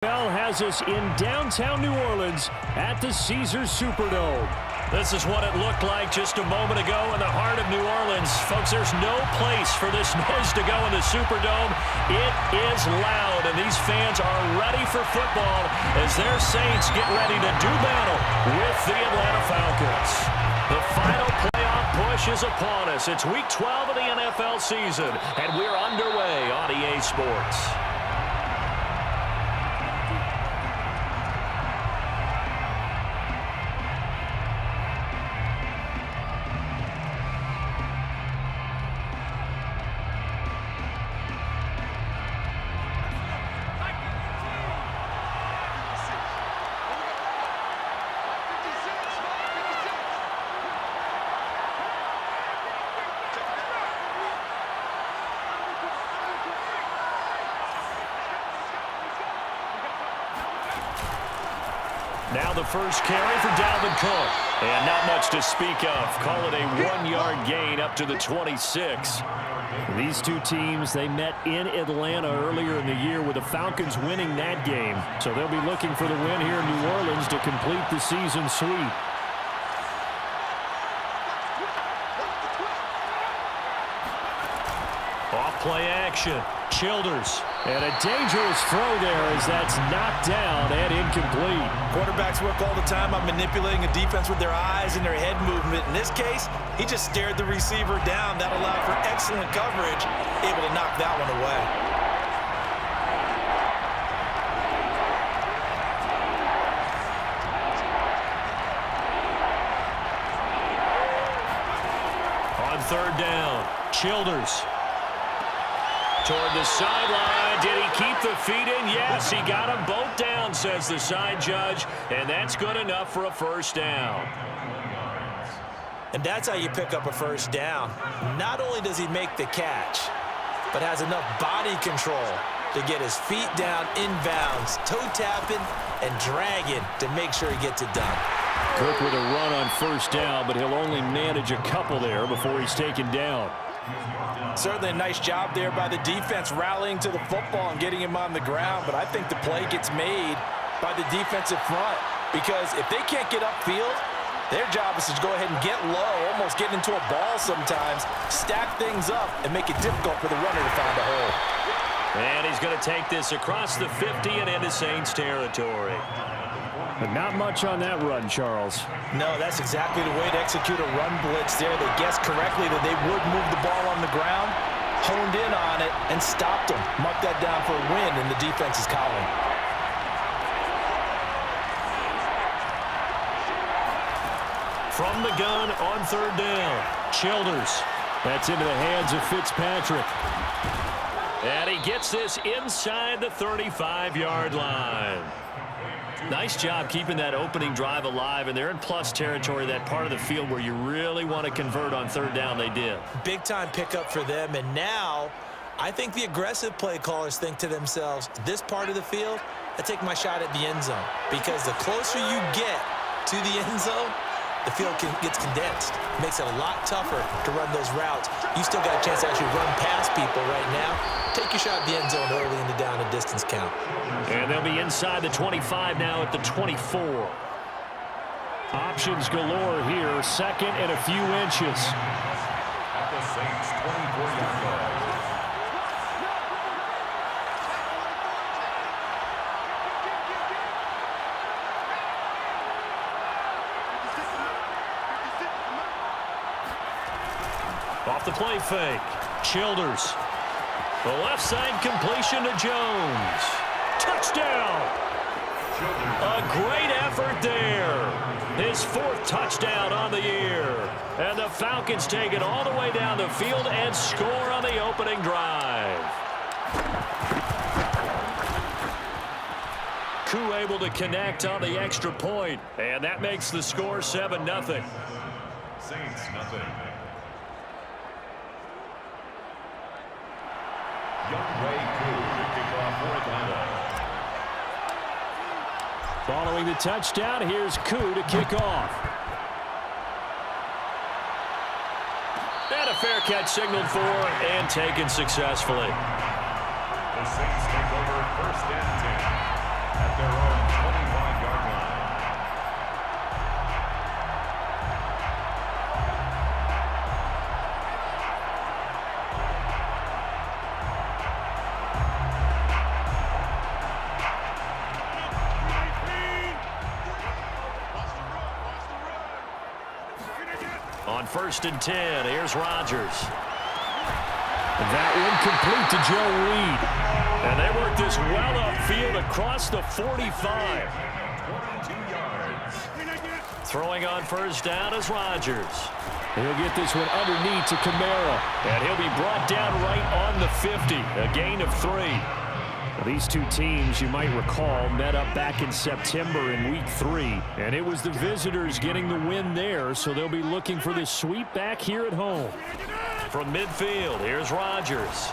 Bell has us in downtown New Orleans at the Caesars Superdome. This is what it looked like just a moment ago in the heart of New Orleans. Folks, there's no place for this noise to go in the Superdome. It is loud, and these fans are ready for football as their Saints get ready to do battle with the Atlanta Falcons. The final playoff push is upon us. It's Week 12 of the NFL season, and we're underway on EA Sports. Now the first carry for Dalvin Cook. And not much to speak of. Call it a 1-yard gain up to the 26. These two teams, they met in Atlanta earlier in the year with the Falcons winning that game. So they'll be looking for the win here in New Orleans to complete the season sweep. Off-play action. Childers. And a dangerous throw there as that's knocked down and incomplete. Quarterbacks work all the time on manipulating a defense with their eyes and their head movement. In this case, he just stared the receiver down. That allowed for excellent coverage, able to knock that one away. On third down, Childers. Toward the sideline. Did he keep the feet in? Yes, he got them both down, says the side judge. And that's good enough for a first down. And that's how you pick up a first down. Not only does he make the catch, but has enough body control to get his feet down inbounds, toe tapping and dragging to make sure he gets it done. Cook with a run on first down, but he'll only manage a couple there before he's taken down. Certainly a nice job there by the defense rallying to the football and getting him on the ground, but I think the play gets made by the defensive front because if they can't get upfield, their job is to go ahead and get low, almost get into a ball sometimes, stack things up, and make it difficult for the runner to find a hole. And he's going to take this across the 50 and into Saints territory. But not much on that run, Charles. No, that's exactly the way to execute a run blitz there. They guessed correctly that they would move the ball on the ground, honed in on it, and stopped them. Marked that down for a win in the defense's column. From the gun on third down, Childers. That's into the hands of Fitzpatrick. And he gets this inside the 35-yard line. Nice job keeping that opening drive alive, and they're in plus territory, that part of the field where you really want to convert on third down. They did. Big-time pickup for them, and now I think the aggressive play callers think to themselves, this part of the field, I take my shot at the end zone, because the closer you get to the end zone, the field gets condensed. It makes it a lot tougher to run those routes. You still got a chance to actually run past people right now. Take your shot at the end zone early in the down and distance count. And they'll be inside the 25 now at the 24. Options galore here. Second and a few inches. At the Saints' 24-yard line. Off the play fake. Childers. The left side completion to Jones. Touchdown. A great effort there. His fourth touchdown on the year. And the Falcons take it all the way down the field and score on the opening drive. Koo able to connect on the extra point. And that makes the score 7-0. Saints nothing. Following the touchdown, here's Koo to kick off. And a fair catch signaled for and taken successfully. The Saints take over first and 10. 1st and 10. Here's Rodgers. That one complete to Joe Reed. And they work this well upfield across the 45. 22 yards. Throwing on 1st down is Rodgers. He'll get this one underneath to Kamara. And he'll be brought down right on the 50. A gain of 3. These two teams, you might recall, met up back in September in Week 3. And it was the visitors getting the win there, so they'll be looking for this sweep back here at home. From midfield, here's Rodgers.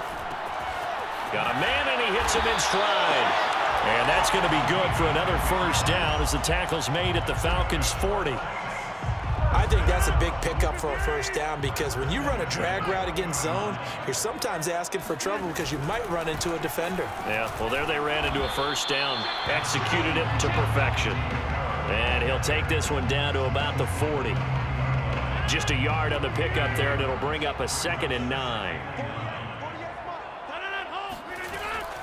Got a man, and he hits him in stride. And that's going to be good for another 1st down as the tackle's made at the Falcons' 40. I think that's a big pickup for a 1st down because when you run a drag route against zone, you're sometimes asking for trouble because you might run into a defender. Yeah, well, there they ran into a 1st down, executed it to perfection. And he'll take this one down to about the 40. Just a yard on the pickup there, and it'll bring up a 2nd and 9.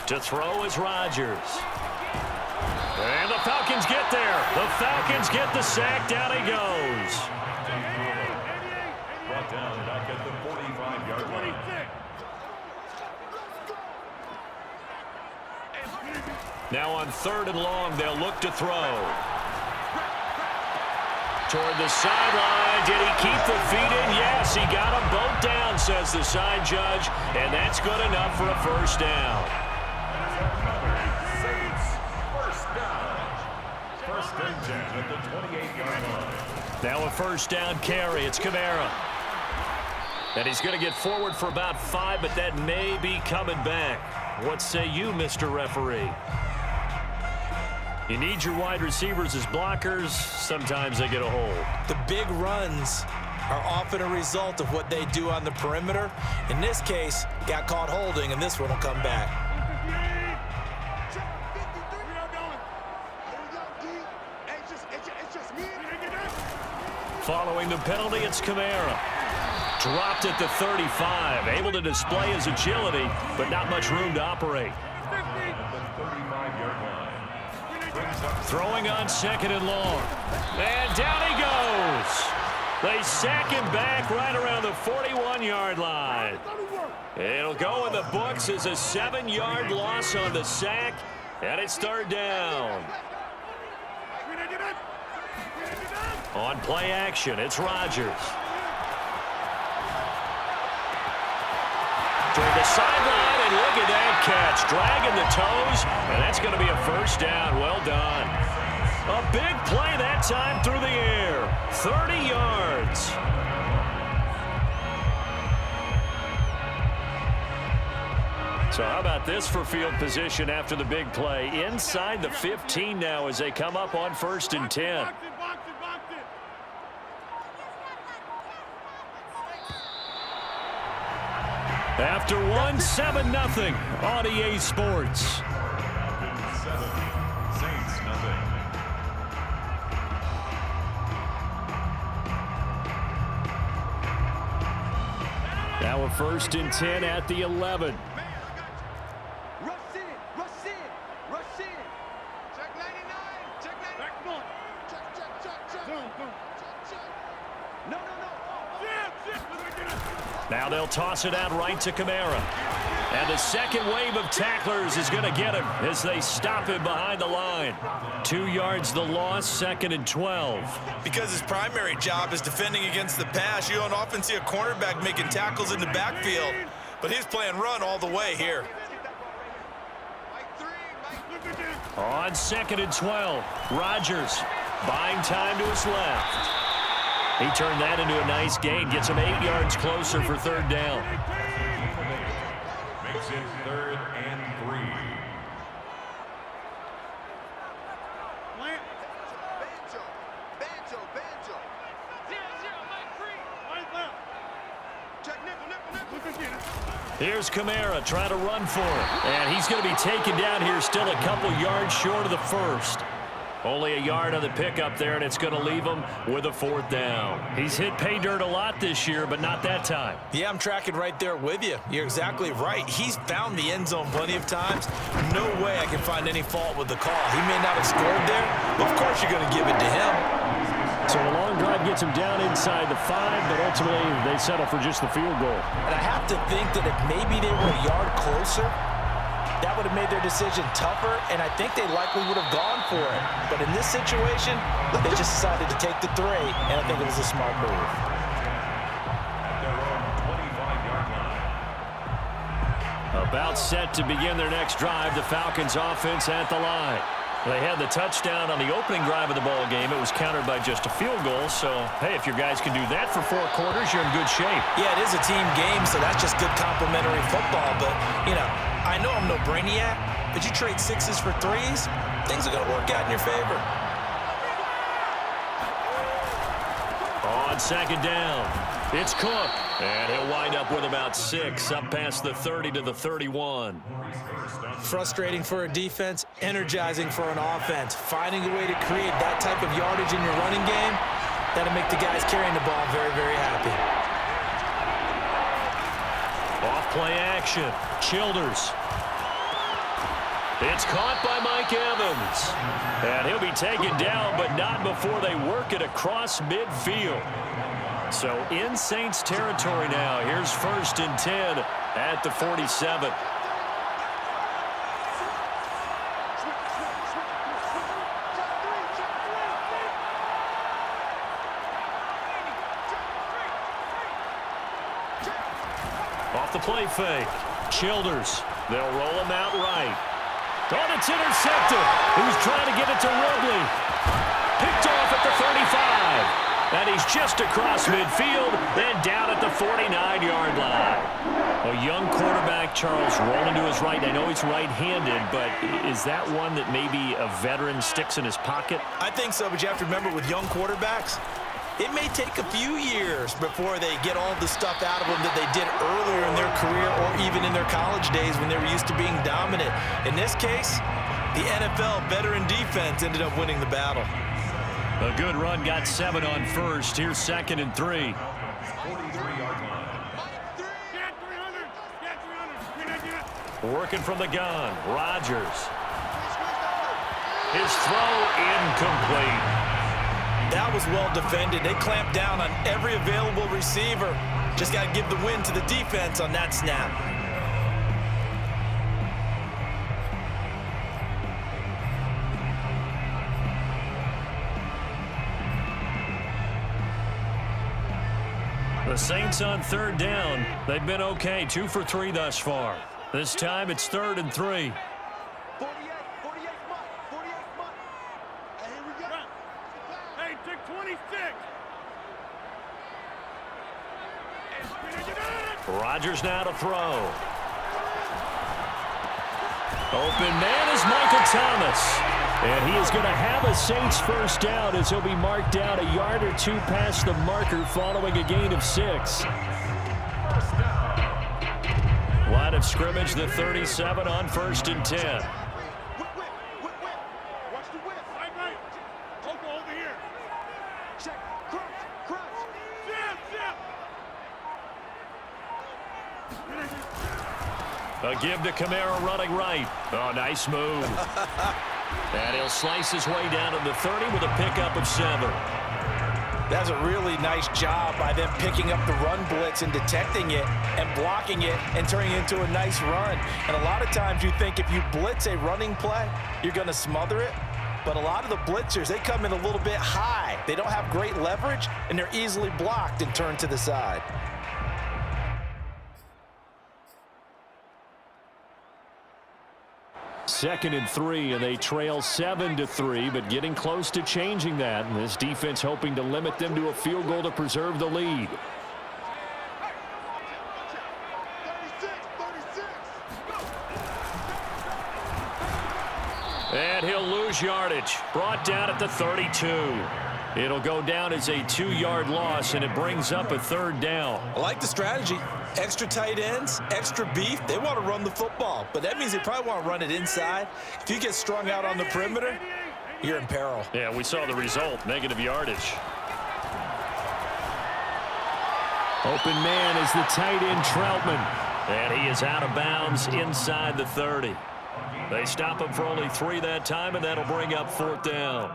To throw is Rodgers. And the Falcons get there. The Falcons get the sack. Down he goes. Brought down back at the 45-yard line. Now on 3rd and long, they'll look to throw. Toward the sideline. Did he keep the feet in? Yes, he got them both down, says the side judge. And that's good enough for a 1st down. At the 28-yard line. Now a 1st down carry. It's Kamara. And he's going to get forward for about 5, but that may be coming back. What say you, Mr. Referee? You need your wide receivers as blockers. Sometimes they get a hold. The big runs are often a result of what they do on the perimeter. In this case, got caught holding, and this one will come back. Following the penalty, it's Kamara. Dropped at the 35. Able to display his agility, but not much room to operate. At the 35-yard line. Throwing on 2nd and long. And down he goes. They sack him back right around the 41-yard line. It'll go in the books as a 7-yard loss on the sack, and it's 3rd down. On play action, it's Rodgers. Toward the sideline, and look at that catch. Dragging the toes, and that's going to be a 1st down. Well done. A big play that time through the air. 30 yards. So how about this for field position after the big play? Inside the 15 now as they come up on 1st and 10. After one, 7-0 on EA Sports. 7, Saints nothing. Now a 1st and 10 at the 11. Now they'll toss it out right to Kamara. And the second wave of tacklers is going to get him as they stop him behind the line. 2 yards the loss, 2nd and 12. Because his primary job is defending against the pass, you don't often see a cornerback making tackles in the backfield. But he's playing run all the way here. On 2nd and 12, Rodgers buying time to his left. He turned that into a nice gain, gets him 8 yards closer for 3rd down. Makes it 3rd and 3. Here's Kamara trying to run for him. And he's going to be taken down here still a couple yards short of the 1st. Only a yard on the pickup there, and it's going to leave him with a 4th down. He's hit pay dirt a lot this year, but not that time. Yeah, I'm tracking right there with you. You're exactly right. He's found the end zone plenty of times. No way I can find any fault with the call. He may not have scored there, but of course you're going to give it to him. So the long drive gets them down inside the 5, but ultimately they settle for just the field goal. And I have to think that if maybe they were a yard closer, that would have made their decision tougher, and I think they likely would have gone for it. But in this situation, they just decided to take the 3, and I think it was a smart move. At their own 25-yard line. About set to begin their next drive, the Falcons offense at the line. They had the touchdown on the opening drive of the ball game. It was countered by just a field goal. So, hey, if your guys can do that for 4 quarters, you're in good shape. Yeah, it is a team game, so that's just good complimentary football. But, you know, I know I'm no brainiac, but you trade 6s for 3s, things are going to work out in your favor. On second down, it's Cook. And he'll wind up with about 6, up past the 30 to the 31. Frustrating for a defense, energizing for an offense. Finding a way to create that type of yardage in your running game, that'll make the guys carrying the ball very, very happy. Off play action, Childers. It's caught by Mike Evans. And he'll be taken down, but not before they work it across midfield. So in Saints territory now. Here's 1st and 10 at the 47. Off the play fake. Childers. They'll roll him out right. Oh, it's intercepted. He was trying to get it to Robley. Picked off at the 35. And he's just across midfield and down at the 49-yard line. A young quarterback, Charles, rolling to his right. I know he's right-handed, but is that one that maybe a veteran sticks in his pocket? I think so, but you have to remember with young quarterbacks, it may take a few years before they get all the stuff out of them that they did earlier in their career or even in their college days when they were used to being dominant. In this case, the NFL veteran defense ended up winning the battle. A good run, got 7 on first. Here's 2nd and 3. 43-yard line. Working from the gun, Rodgers. His throw incomplete. That was well defended. They clamped down on every available receiver. Just got to give the win to the defense on that snap. The Saints on 3rd down. They've been okay, 2 for 3 thus far. This time it's 3rd and 3. 48 month. Hey, here we go. Hey, take 26. Rodgers now to throw. Open man is Michael Thomas. And he is going to have a Saints 1st down as he'll be marked down a yard or 2 past the marker following a gain of 6. Line of scrimmage, the 37 on 1st and 10. Watch the whip. Right. Over here. Check. Crunch. Zip. A give to Kamara running right. Oh, nice move. And he'll slice his way down to the 30 with a pickup of 7. That's a really nice job by them picking up the run blitz and detecting it and blocking it and turning it into a nice run. And a lot of times you think if you blitz a running play, you're going to smother it. But a lot of the blitzers, they come in a little bit high. They don't have great leverage, and they're easily blocked and turned to the side. Second and 3, and they trail 7-3, but getting close to changing that. And this defense hoping to limit them to a field goal to preserve the lead. 36. And he'll lose yardage. Brought down at the 32. It'll go down as a 2-yard loss, and it brings up a 3rd down. I like the strategy. Extra tight ends, extra beef. They want to run the football, but that means they probably want to run it inside. If you get strung out on the perimeter, you're in peril. Yeah, we saw the result, negative yardage. Open man is the tight end Troutman. And he is out of bounds inside the 30. They stop him for only 3 that time, and that'll bring up 4th down.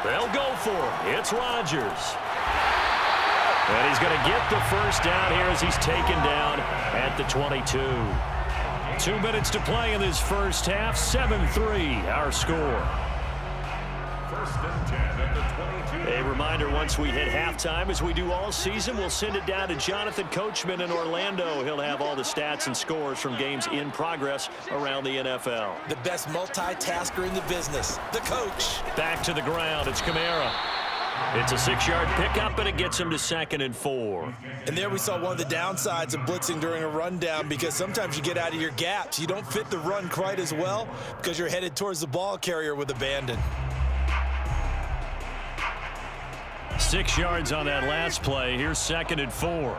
They'll go for it. It's Rodgers. And he's going to get the first down here as he's taken down at the 22. 2 minutes to play in this first half. 7-3 our score. First and 10 at the 22. A reminder, once we hit halftime, as we do all season, we'll send it down to Jonathan Coachman in Orlando. He'll have all the stats and scores from games in progress around the NFL. The best multitasker in the business, the coach. Back to the ground. It's Kamara. It's a 6-yard pickup, and it gets him to 2nd and 4. And there we saw one of the downsides of blitzing during a rundown, because sometimes you get out of your gaps. You don't fit the run quite as well because you're headed towards the ball carrier with abandon. 6 yards on that last play. Here's 2nd and 4.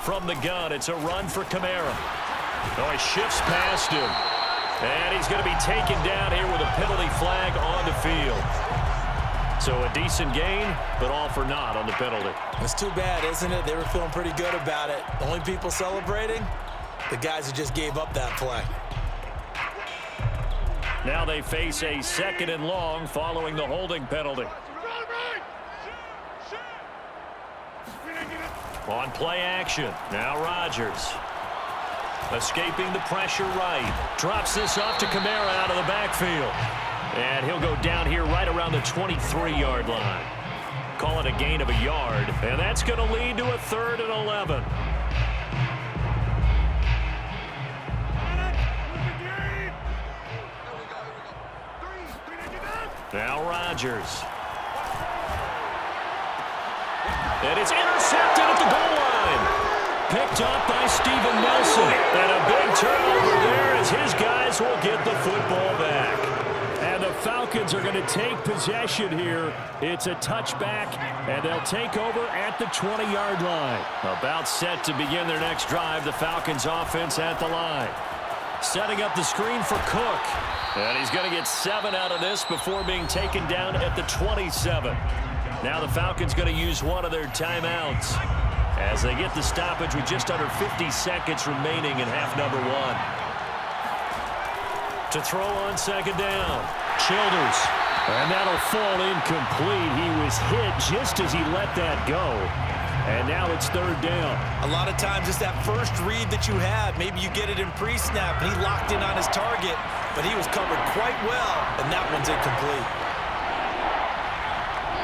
From the gun, it's a run for Kamara. Oh, he shifts past him. And he's going to be taken down here with a penalty flag on the field. So a decent gain, but all for naught on the penalty. It's too bad, isn't it? They were feeling pretty good about it. The only people celebrating, the guys who just gave up that play. Now they face a 2nd and long following the holding penalty. On play action, now Rodgers. Escaping the pressure right. Drops this off to Kamara out of the backfield. And he'll go down here right around the 23-yard line. Call it a gain of a yard. And that's going to lead to a 3rd and 11. Now Rodgers. And it's intercepted at the goal line. Picked up by Steven Nelson. And a big turnover there as his guys will get the football back. And the Falcons are going to take possession here. It's a touchback, and they'll take over at the 20-yard line. About set to begin their next drive. The Falcons offense at the line. Setting up the screen for Cook. And he's going to get 7 out of this before being taken down at the 27. Now the Falcons going to use one of their timeouts as they get the stoppage with just under 50 seconds remaining in half number 1. To throw on 2nd down. Childers. And that'll fall incomplete. He was hit just as he let that go. And now it's 3rd down. A lot of times it's that first read that you have. Maybe you get it in pre-snap, and he locked in on his target, but he was covered quite well, and that one's incomplete.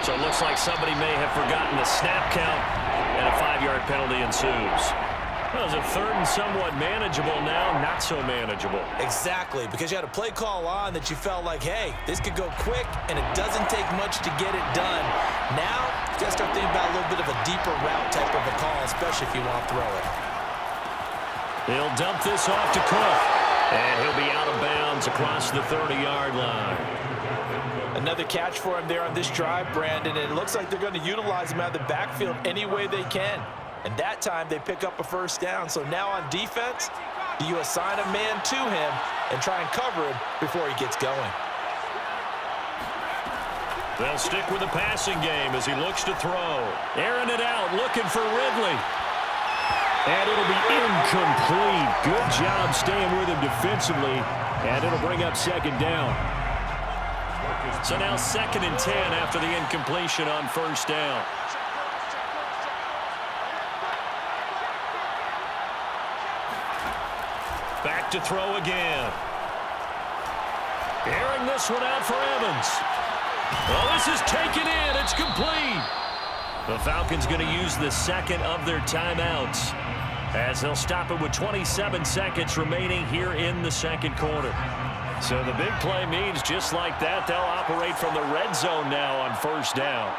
So it looks like somebody may have forgotten the snap count, and a 5-yard penalty ensues. Well, it's a 3rd and somewhat manageable now, not so manageable. Exactly, because you had a play call on that you felt like, hey, this could go quick, and it doesn't take much to get it done. Now, you got to start thinking about a little bit of a deeper route type of a call, especially if you want to throw it. He'll dump this off to Cook, and he'll be out of bounds across the 30-yard line. Another catch for him there on this drive, Brandon, and it looks like they're going to utilize him out of the backfield any way they can. And that time they pick up a 1st down. So now on defense, do you assign a man to him and try and cover him before he gets going? They'll stick with the passing game as he looks to throw. Airing it out, looking for Ridley. And it'll be incomplete. Good job staying with him defensively. And it'll bring up 2nd down. So now 2nd and 10 after the incompletion on 1st down. Back to throw again. Airing this one out for Evans. Well, this is taken in. It's complete. The Falcons going to use the 2nd of their timeouts as they'll stop it with 27 seconds remaining here in the 2nd quarter. So the big play means just like that, they'll operate from the red zone now on 1st down.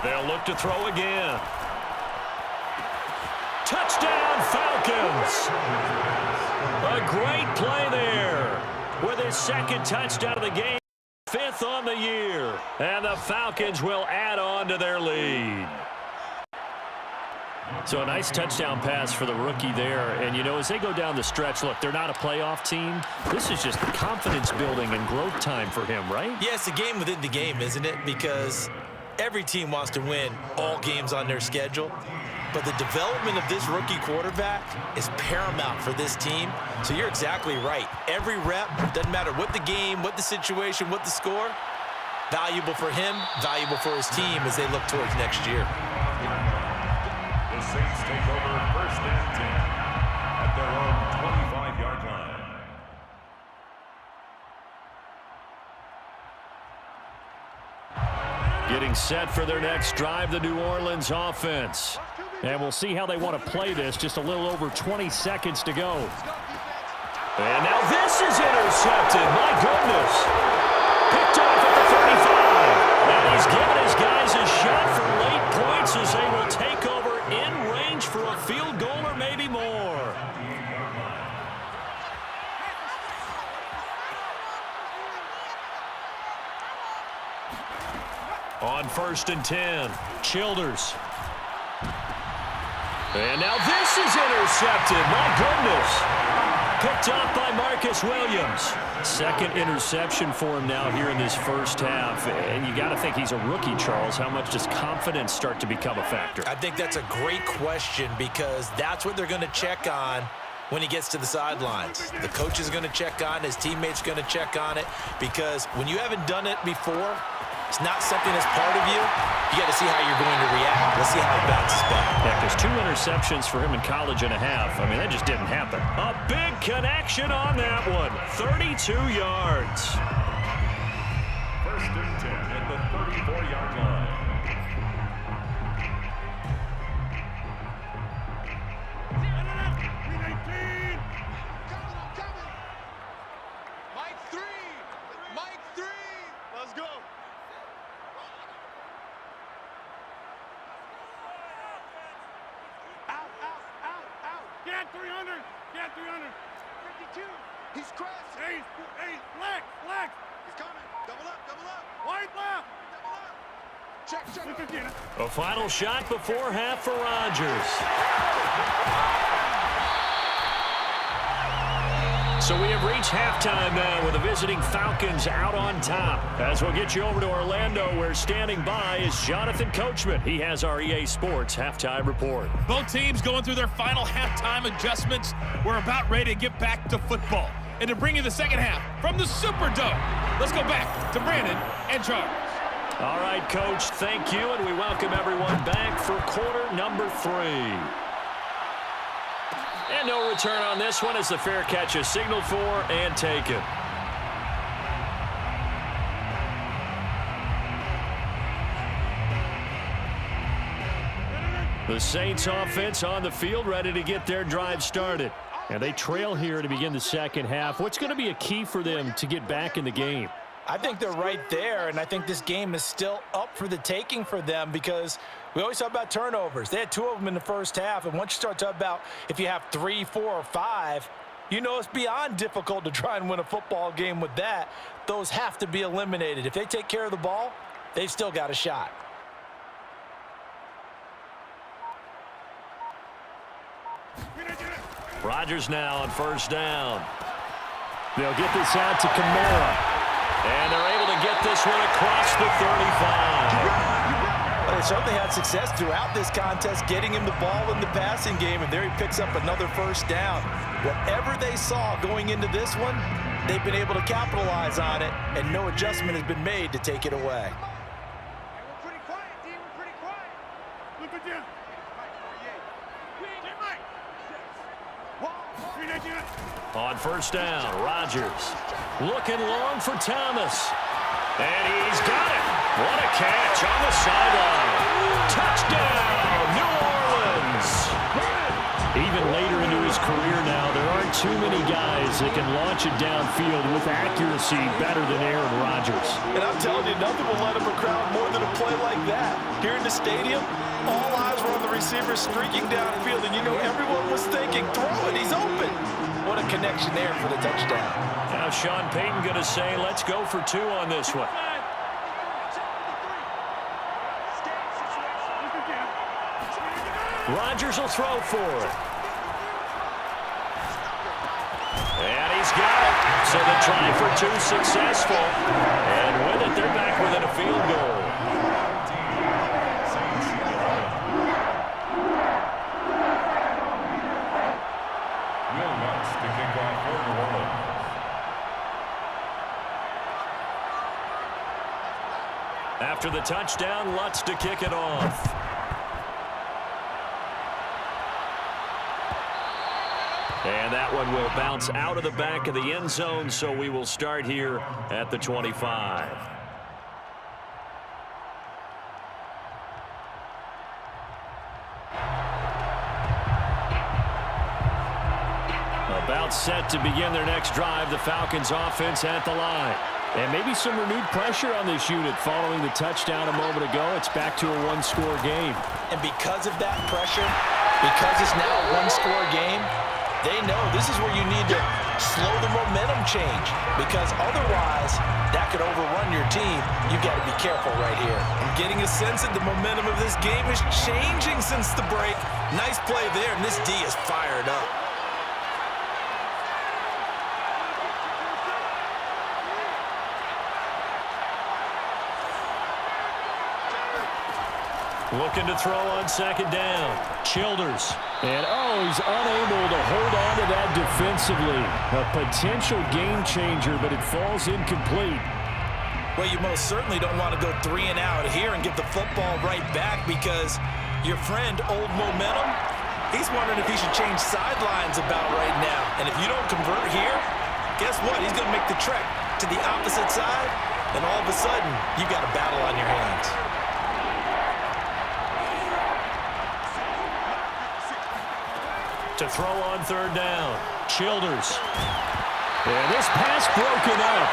They'll look to throw again. Touchdown, Falcons! A great play there with his 2nd touchdown of the game, 5th on the year. And the Falcons will add on to their lead. So a nice touchdown pass for the rookie there. And, you know, as they go down the stretch, look, they're not a playoff team. This is just confidence building and growth time for him, right? Yeah, it's a game within the game, isn't it? Because every team wants to win all games on their schedule. But the development of this rookie quarterback is paramount for this team. So you're exactly right. Every rep, doesn't matter what the game, what the situation, what the score, valuable for him, valuable for his team as they look towards next year. The Saints take over 1st and 10 at their own 25-yard line. Getting set for their next drive, the New Orleans offense. And we'll see how they want to play this. Just a little over 20 seconds to go. And now this is intercepted. My goodness. Picked off at the 35. And he's given his guys a shot for late points as they will take over in range for a field goal or maybe more. On 1st and 10, Childers. And now this is intercepted. My goodness. Picked off by Marcus Williams. Second interception for him now here in this first half. And you got to think he's a rookie, Charles. How much does confidence start to become a factor? I think that's a great question because that's what they're going to check on when he gets to the sidelines. The coach is going to check on, his teammates going to check on it, because when you haven't done it before, it's not something that's part of you. You got to see how you're going to react. Let's see how he bounces back. Yeah, because 2 interceptions for him in college and a half. I mean, that just didn't happen. A big connection on that one. 32 yards. 1st and 10 at the 34-yard line. Mike 3. Mike 3. Let's go. Get 300! Get 300! 52. He's crashed. Hey, flex! He's coming. Double up. Wide left! Double up. Check. A final shot before half for Rodgers. So we have reached halftime now with the visiting Falcons out on top. As we'll get you over to Orlando, where standing by is Jonathan Coachman. He has our EA Sports halftime report. Both teams going through their final halftime adjustments. We're about ready to get back to football. And to bring you the second half from the Superdome, let's go back to Brandon and Charles. All right, Coach, thank you, and we welcome everyone back for quarter number 3. And no return on this one as the fair catch is signaled for and taken. The Saints offense on the field ready to get their drive started. And they trail here to begin the second half. What's going to be a key for them to get back in the game? I think they're right there, and I think this game is still up for the taking for them because we always talk about turnovers. They had 2 of them in the first half, and once you start talking about if you have 3, 4, or 5, you know it's beyond difficult to try and win a football game with that. Those have to be eliminated. If they take care of the ball, they've still got a shot. Rodgers now on 1st down. They'll get this out to Kamara. And they're able to get this one across the 35. They certainly had success throughout this contest, getting him the ball in the passing game, and there he picks up another 1st down. Whatever they saw going into this one, they've been able to capitalize on it, and no adjustment has been made to take it away. We're pretty quiet, D. We're pretty quiet. Look at you! On 1st down, Rodgers looking long for Thomas. And he's got it. What a catch on the sideline. Touchdown, New Orleans. Even later into his career now, there aren't too many guys that can launch it downfield with accuracy better than Aaron Rodgers. And I'm telling you, nothing will let up a crowd more than a play like that. Here in the stadium, all eyes were on the receiver streaking downfield, and you know everyone was thinking, throw it, he's open. What a connection there for the touchdown. Now Sean Payton going to say, let's go for 2 on this one. Rodgers will throw for it. And he's got it. So the try for 2 successful. And with it, they're back within a field goal. After the touchdown, Lutz to kick it off. And that one will bounce out of the back of the end zone, so we will start here at the 25. About set to begin their next drive, the Falcons offense at the line. And maybe some renewed pressure on this unit following the touchdown a moment ago. It's back to a one-score game. And because of that pressure, because it's now a one-score game, they know this is where you need to slow the momentum change, because otherwise that could overrun your team. You've got to be careful right here. I'm getting a sense that the momentum of this game is changing since the break. Nice play there, and this D is fired up. Looking to throw on second down. Childers. And, he's unable to hold on to that defensively. A potential game changer, but it falls incomplete. Well, you most certainly don't want to go 3 and out here and get the football right back, because your friend, Old Momentum, he's wondering if he should change sidelines about right now. And if you don't convert here, guess what? He's going to make the trek to the opposite side, and all of a sudden, you've got a battle on your hands. To throw on third down. Childers. And this pass broken up.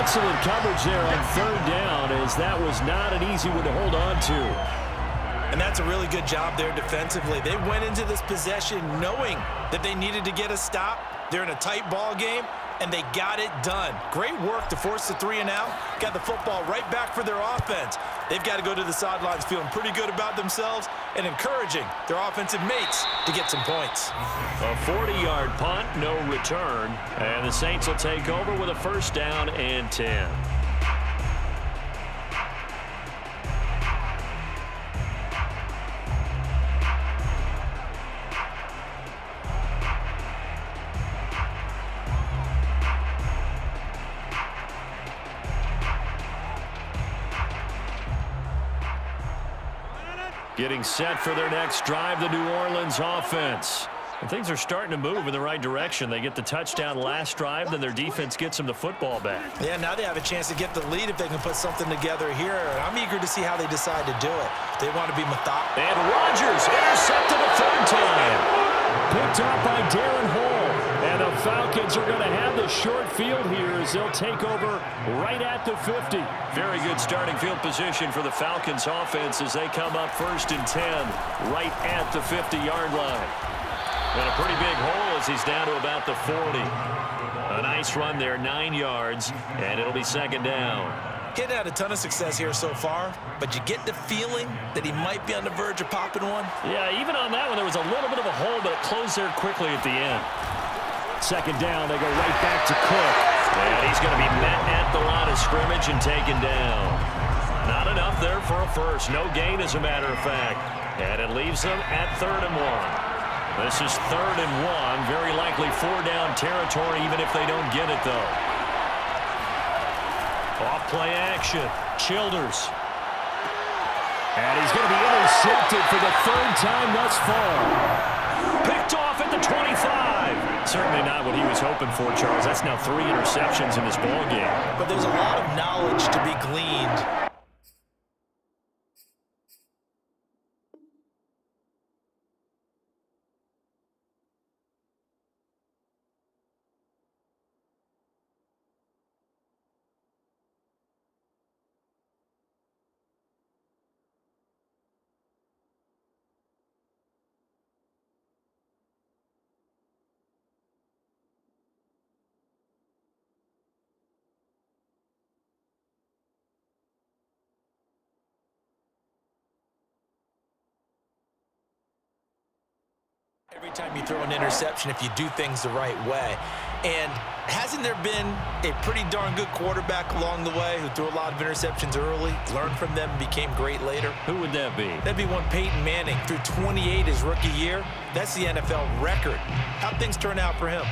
Excellent coverage there on third down, as that was not an easy one to hold on to. And that's a really good job there defensively. They went into this possession knowing that they needed to get a stop. They're in a tight ball game, and they got it done. Great work to force the 3 and out. Got the football right back for their offense. They've got to go to the sidelines feeling pretty good about themselves and encouraging their offensive mates to get some points. A 40-yard punt, no return. And the Saints will take over with a first down and 10. Getting set for their next drive, the New Orleans offense. And things are starting to move in the right direction. They get the touchdown last drive, then their defense gets them the football back. Yeah, now they have a chance to get the lead if they can put something together here. I'm eager to see how they decide to do it. They want to be methodical. And Rodgers intercepted a third time. Picked up by Darren Hall. And the Falcons are going to have the short field here as they'll take over right at the 50. Very good starting field position for the Falcons offense as they come up first and 10 right at the 50-yard line. And a pretty big hole as he's down to about the 40. A nice run there, 9 yards, and it'll be second down. Getting had a ton of success here so far, but you get the feeling that he might be on the verge of popping one. Yeah, even on that one, there was a little bit of a hole, but it closed there quickly at the end. Second down, they go right back to Cook. And he's going to be met at the line of scrimmage and taken down. Not enough there for a first. No gain, as a matter of fact. And it leaves them at 3rd and 1. This is 3rd and 1. Very likely 4-down territory, even if they don't get it, though. Off play action. Childers. And he's going to be intercepted for the 3rd time thus far. Picked off at the 25. Certainly not what he was hoping for, Charles. That's now 3 interceptions in this ball game. But there's a lot of knowledge to be gleaned. Every time you throw an interception, if you do things the right way. And hasn't there been a pretty darn good quarterback along the way who threw a lot of interceptions early, learned from them, became great later? Who would that be? That'd be one Peyton Manning. Threw 28 his rookie year. That's the NFL record. How'd things turn out for him?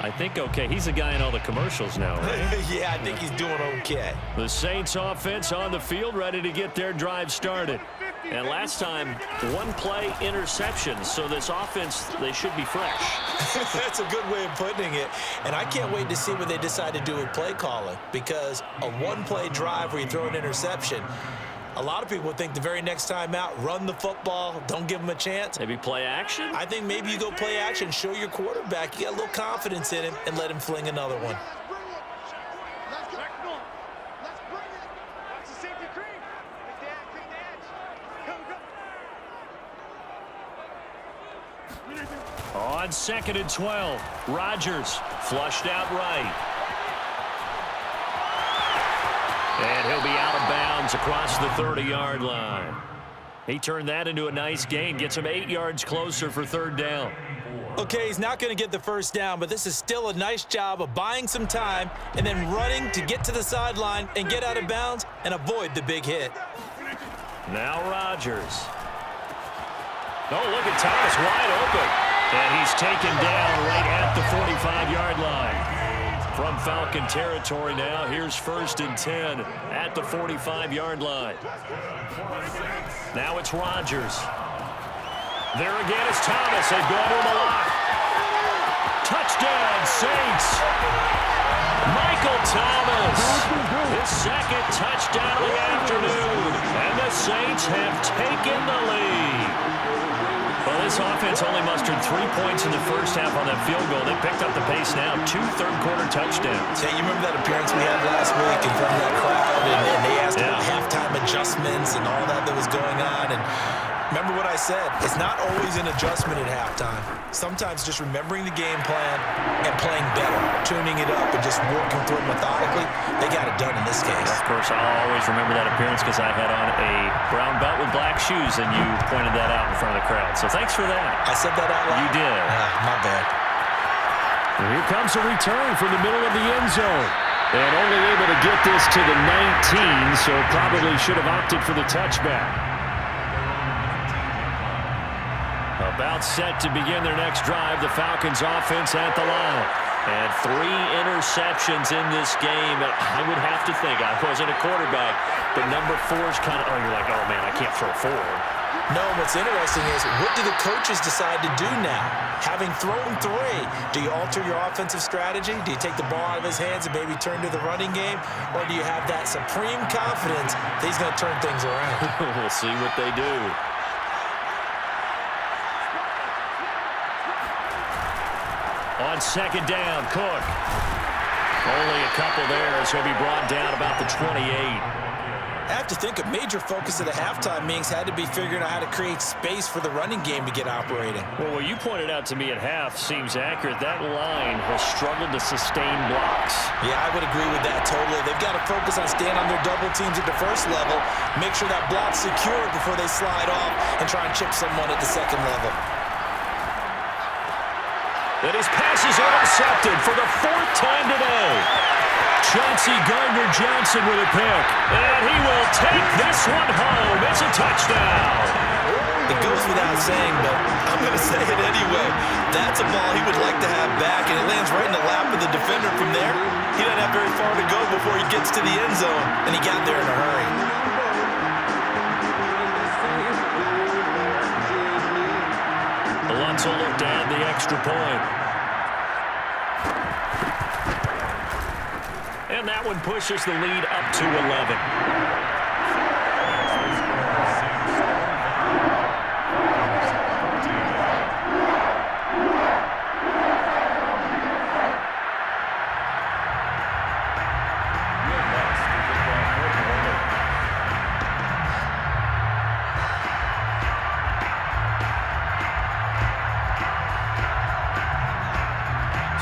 I think okay. He's the guy in all the commercials now, right? Yeah, I think he's doing okay. The Saints offense on the field, ready to get their drive started. And last time, one play interception. So this offense, they should be fresh. That's a good way of putting it. And I can't wait to see what they decide to do with play calling, because a one-play drive where you throw an interception, a lot of people think the very next time out, run the football, don't give them a chance. Maybe play action? I think maybe you go play action, show your quarterback you got a little confidence in him, and let him fling another one. Let's go. Let's bring it. That's the safety cream. Pick the edge. Go. On 2nd and 12, Rodgers flushed out right. And he'll be out of bounds across the 30-yard line. He turned that into a nice gain, gets him 8 yards closer for 3rd down. Okay, he's not going to get the first down, but this is still a nice job of buying some time and then running to get to the sideline and get out of bounds and avoid the big hit. Now Rodgers. Oh, look at Thomas wide open. And he's taken down right at the 45-yard line. From Falcon territory now, here's 1st and 10 at the 45-yard line. Now it's Rodgers. There again is Thomas. They've gone to him a lot. Touchdown, Saints. Michael Thomas. His 2nd touchdown of the afternoon. And the Saints have taken the lead. Well, this offense only mustered 3 points in the first half on that field goal. They picked up the pace now. 2 third-quarter touchdowns. Hey, you remember that appearance we had last week in front of that crowd, and they asked about halftime adjustments and all that was going on. And remember what I said, it's not always an adjustment at halftime. Sometimes just remembering the game plan and playing better, tuning it up and just working through it methodically, they got it done in this case. Of course, I'll always remember that appearance because I had on a brown belt with black shoes, and you pointed that out in front of the crowd. So thanks for that. I said that out loud? You did. My bad. And here comes a return from the middle of the end zone. And only able to get this to the 19, so probably should have opted for the touchback. About set to begin their next drive, the Falcons offense at the line. And 3 interceptions in this game. I would have to think, I wasn't a quarterback, but number 4 is kind of, you're like, oh man, I can't throw 4. No, what's interesting is, what do the coaches decide to do now? Having thrown 3, do you alter your offensive strategy? Do you take the ball out of his hands and maybe turn to the running game? Or do you have that supreme confidence that he's going to turn things around? We'll see what they do. On 2nd down, Cook. Only a couple there as he'll be brought down about the 28. I have to think a major focus of the halftime meetings had to be figuring out how to create space for the running game to get operating. Well, what you pointed out to me at half seems accurate. That line has struggled to sustain blocks. Yeah, I would agree with that totally. They've got to focus on staying on their double teams at the first level, make sure that block's secure before they slide off and try and chip someone at the second level. And his pass is intercepted for the 4th time today. Chauncey Gardner-Johnson with a pick. And he will take this one home. It's a touchdown. It goes without saying, but I'm going to say it anyway. That's a ball he would like to have back, and it lands right in the lap of the defender from there. He doesn't have very far to go before he gets to the end zone, and he got there in a hurry. Alonso looked to add the extra point. And that one pushes the lead up to 11.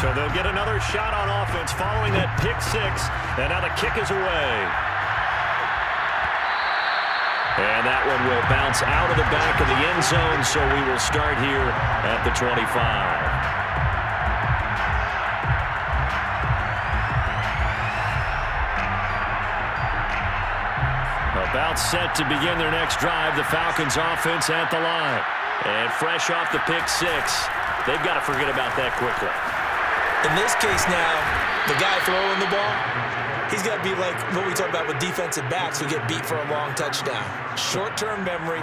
So they'll get another shot on offense following that pick 6. And now the kick is away. And that one will bounce out of the back of the end zone, so we will start here at the 25. About set to begin their next drive, the Falcons offense at the line. And fresh off the pick 6, they've got to forget about that quickly. In this case now, the guy throwing the ball, he's got to be like what we talk about with defensive backs who get beat for a long touchdown. Short-term memory,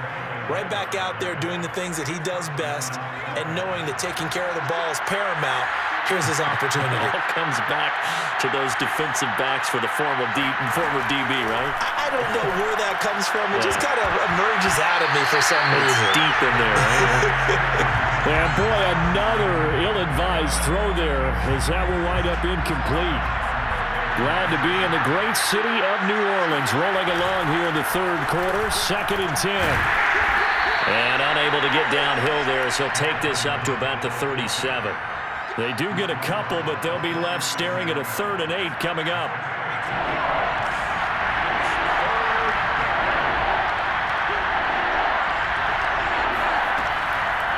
right back out there doing the things that he does best, and knowing that taking care of the ball is paramount. Here's his opportunity. It all comes back to those defensive backs for the former DB, right? I don't know where that comes from. It just kind of emerges out of me for some reason. It's deep in there, right? And boy, another ill-advised throw there as that will wind up incomplete. Glad to be in the great city of New Orleans, rolling along here in the third quarter, 2nd and 10. And unable to get downhill there, so he'll take this up to about the 37. They do get a couple, but they'll be left staring at a 3rd and 8 coming up.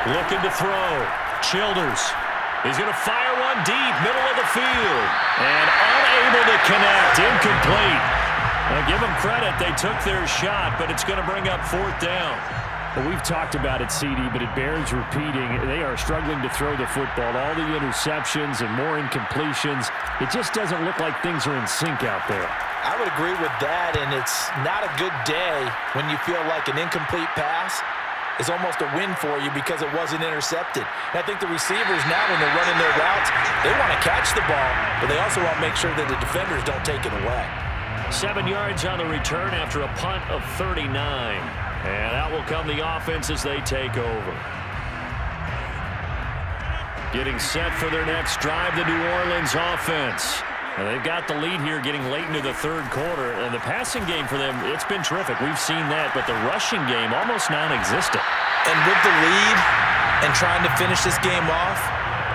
Looking to throw. Childers. He's going to fire one deep, middle of the field. And unable to connect. Incomplete. Now give them credit. They took their shot, but it's going to bring up 4th down. Well, we've talked about it, CD, but it bears repeating. They are struggling to throw the football. All the interceptions and more incompletions. It just doesn't look like things are in sync out there. I would agree with that, and it's not a good day when you feel like an incomplete pass is almost a win for you because it wasn't intercepted. And I think the receivers now, when they're running their routes, they want to catch the ball, but they also want to make sure that the defenders don't take it away. 7 yards on the return after a punt of 39. And out will come the offense as they take over. Getting set for their next drive, the New Orleans offense. And they've got the lead here getting late into the third quarter. And the passing game for them, it's been terrific. We've seen that, but the rushing game almost non-existent. And with the lead and trying to finish this game off,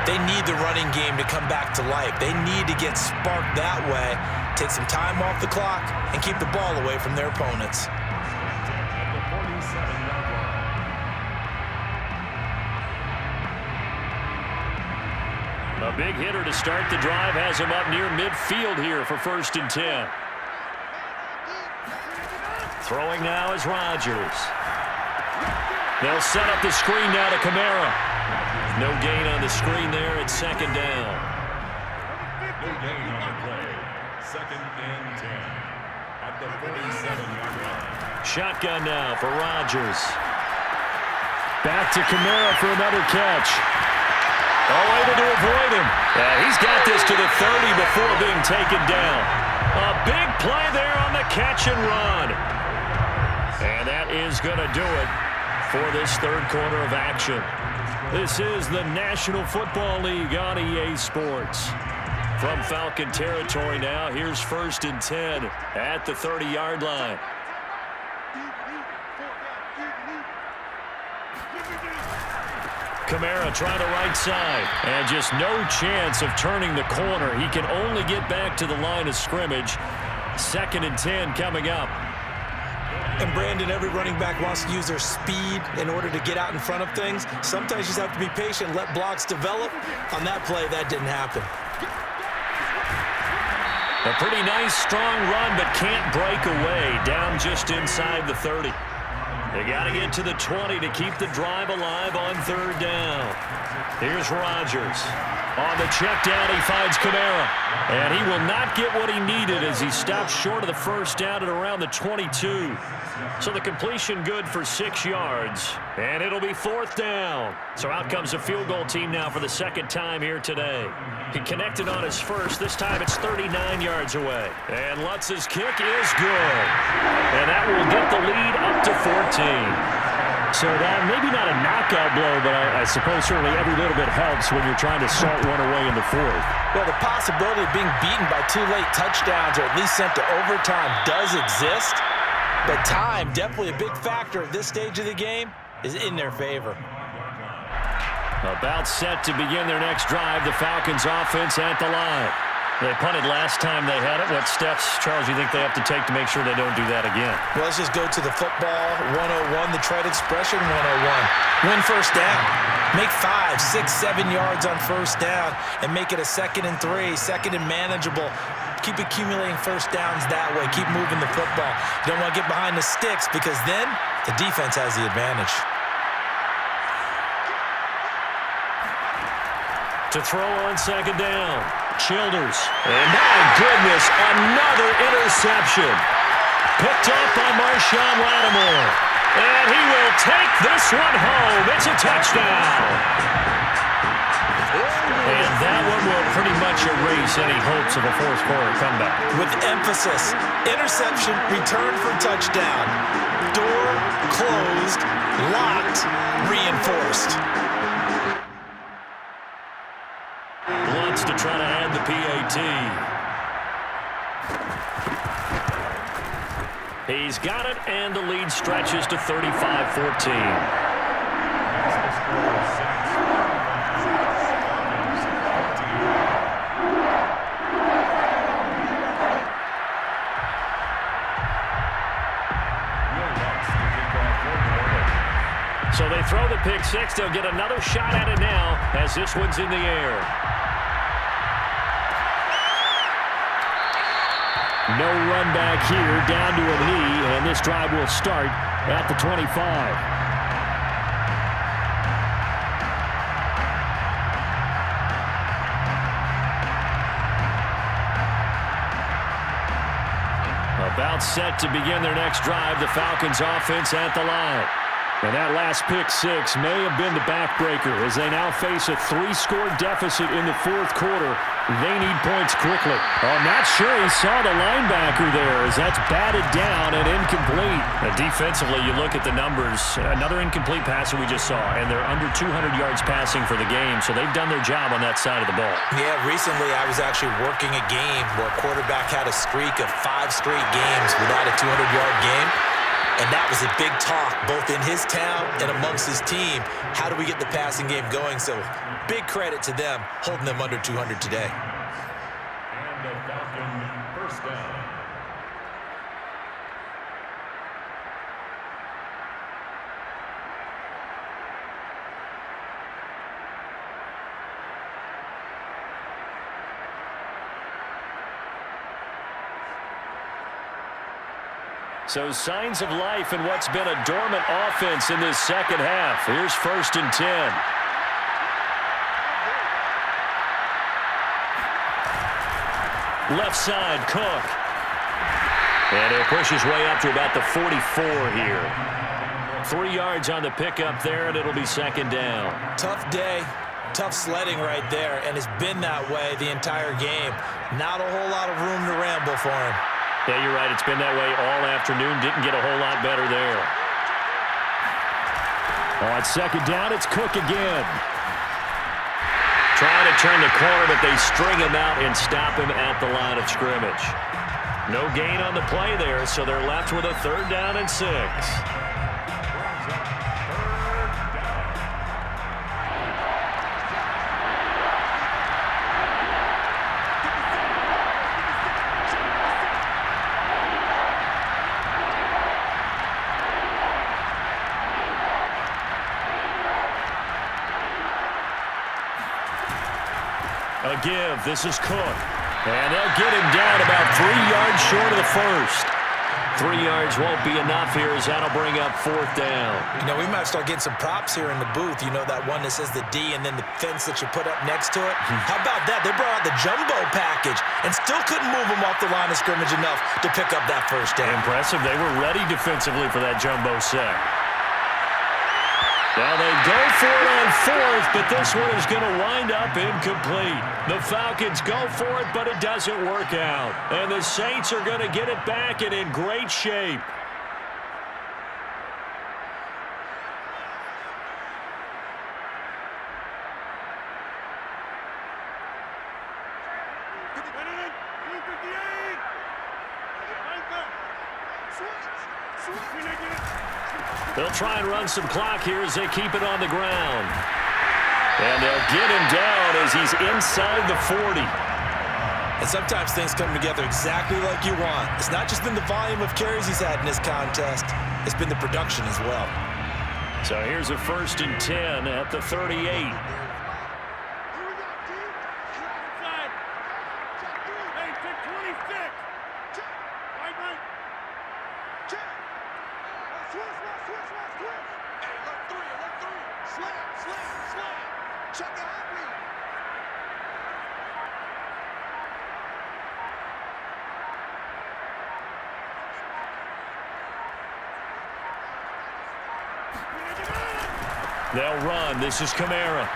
they need the running game to come back to life. They need to get sparked that way, take some time off the clock, and keep the ball away from their opponents. A big hitter to start the drive has him up near midfield here for 1st and 10. Throwing now is Rodgers. They'll set up the screen now to Kamara. No gain on the screen there. It's 2nd down. No gain on the play. 2nd and 10 at the 47-yard line. Shotgun now for Rodgers. Back to Kamara for another catch. Able to avoid him. He's got this to the 30 before being taken down. A big play there on the catch and run. And that is going to do it for this third quarter of action. This is the National Football League on EA Sports. From Falcon territory now, here's 1st and 10 at the 30-yard line. Kamara trying to right side, and just no chance of turning the corner. He can only get back to the line of scrimmage. 2nd and 10 coming up. And Brandon, every running back wants to use their speed in order to get out in front of things. Sometimes you just have to be patient, let blocks develop. On that play, that didn't happen. A pretty nice, strong run, but can't break away. Down just inside the 30. They got to get to the 20 to keep the drive alive on 3rd down. Here's Rodgers. On the check down, he finds Kamara. And he will not get what he needed as he stops short of the 1st down at around the 22. So the completion good for 6 yards. And it'll be 4th down. So out comes the field goal team now for the 2nd time here today. He connected on his first. This time it's 39 yards away. And Lutz's kick is good. And that will get the lead up to 14. So that maybe not a knockout blow, but I suppose certainly every little bit helps when you're trying to salt one away in the 4th. Well, the possibility of being beaten by 2 late touchdowns or at least sent to overtime does exist. But time, definitely a big factor at this stage of the game, is in their favor. About set to begin their next drive, the Falcons offense at the line. They punted last time they had it. What steps, Charles, you think they have to take to make sure they don't do that again? Well, let's just go to the football 101, the trade expression 101. Win 1st down. Make 5, 6, 7 yards on 1st down and make it a 2nd and 3, 2nd and manageable. Keep accumulating 1st downs that way. Keep moving the football. You don't want to get behind the sticks because then the defense has the advantage. To throw on second down. Childers. And my goodness, another interception. Picked up by Marshawn Lattimore. And he will take this one home. It's a touchdown. And that one will pretty much erase any hopes of a fourth-quarter comeback. With emphasis, interception, return for touchdown. Door closed, locked, reinforced. Wants to try to add the PAT. He's got it, and the lead stretches to 35-14. So they throw the pick six. They'll get another shot at it now as this one's in the air. No run back here, down to a knee, and this drive will start at the 25. About set to begin their next drive, the Falcons offense at the line. And that last pick six may have been the backbreaker as they now face a 3-score deficit in the fourth quarter. They need points quickly. I'm not sure he saw the linebacker there as that's batted down and incomplete. Defensively, you look at the numbers. Another incomplete pass that we just saw, and they're under 200 yards passing for the game, so they've done their job on that side of the ball. Yeah, recently I was actually working a game where a quarterback had a streak of 5 straight games without a 200-yard game. And that was a big talk, both in his town and amongst his team. How do we get the passing game going? So big credit to them, holding them under 200 today. And a Falcon first down. So signs of life in what's been a dormant offense in this second half. Here's 1st and 10. Left side, Cook. And he'll push his way up to about the 44 here. 3 yards on the pickup there, and it'll be second down. Tough day, tough sledding right there, and it's been that way the entire game. Not a whole lot of room to ramble for him. Yeah, you're right. It's been that way all afternoon. Didn't get a whole lot better there. On second down, it's Cook again. Trying to turn the corner, but they string him out and stop him at the line of scrimmage. No gain on the play there, so they're left with a 3rd down and 6. A give. This is Cook. And they'll get him down about 3 yards short of the first. 3 yards won't be enough here as that'll bring up 4th down. You know, we might start getting some props here in the booth. You know, that one that says the D and then the fence that you put up next to it? How about that? They brought out the jumbo package and still couldn't move them off the line of scrimmage enough to pick up that 1st down. Impressive. They were ready defensively for that jumbo set. Now they go for it on 4th, but this one is going to wind up incomplete. The Falcons go for it, but it doesn't work out. And the Saints are going to get it back and in great shape. They'll try and run some clock here as they keep it on the ground. And they'll get him down as he's inside the 40. And sometimes things come together exactly like you want. It's not just been the volume of carries he's had in this contest. It's been the production as well. So here's a 1st and 10 at the 38. They'll run. This is Kamara.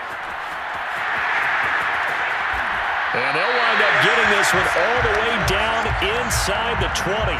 And they'll wind up getting this one all the way down inside the 20.